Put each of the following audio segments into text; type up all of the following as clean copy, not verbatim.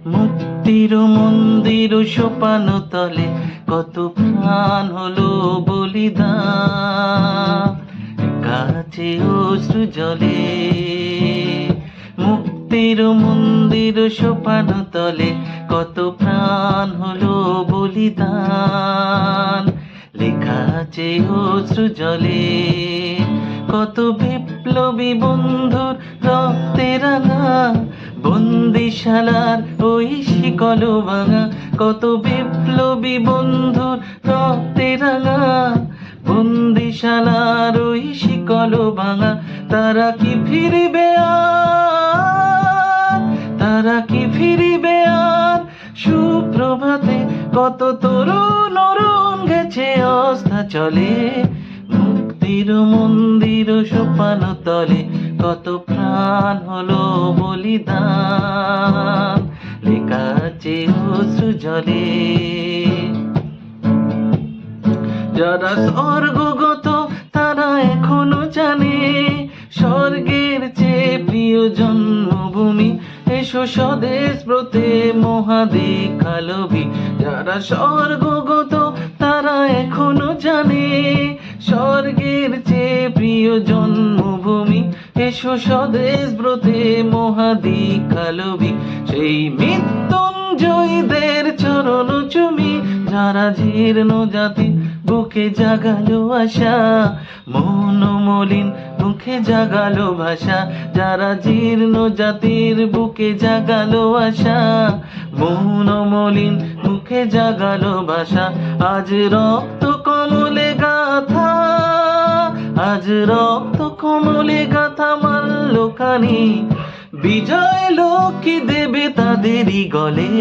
মুক্তির মন্দির সোপান তলে কত প্রাণ হলো বলিদান, কাছে অশ্রু জলে। মুক্তির মন্দির সোপান তলে কত প্রাণ হলো বলিদান, লেখা আছে অশ্রু জলে। কত বিপ্লবী বন্ধুর রক্তে রাঙা বন্দিশালার ওই শিকল ভাঙা, কত বিপ্লবী বন্ধুর রক্তে রাঙা বন্দিশালার ওই শিকল ভাঙা। তারা কি ফিরিবে আর, তারা কি ফিরিবে আর সুপ্রভাতে? কত তরুণ অরুণ গেছে অস্তাচলে, মুক্তির মন্দির সোপান তলে কত প্রাণ হলো বলিদান, লেখা আছে অশ্রু জলে। যারা স্বর্গগত তারা এখনো জানে স্বর্গের চেয়ে প্রিয় জন্মভূমি, এসো স্বদেশ ব্রতে মহাদীক্ষালভী। যারা স্বর্গগত তারা এখনো জানে স্বর্গের চেয়ে প্রিয় জন্মভূমি, এসো স্বদেশ ব্রতে মহাদীক্ষালভী। সেই মৃত্যুঞ্জয়ীদের চরণ চুমি, যারা জীর্ণ জাতি বুকে জাগালো আশা, মন মলিন মুখে জাগালো ভাষা। যারা জীর্ণ জাতির বুকে জাগালো আশা, মন মলিন মুখে জাগালো ভাষা। আজ রক্ত কমলে গাথা, আজ রক্ত কমলে গাথা মাল্যখানি, বিজয় লক্ষ্মী দেবে তাদেরই গলে।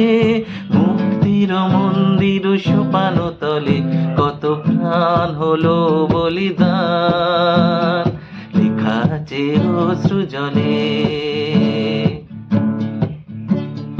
মুক্তির মন্দির সোপান তলে কত প্রাণ হলো বলিদান, লেখা আছে অশ্রু জলে।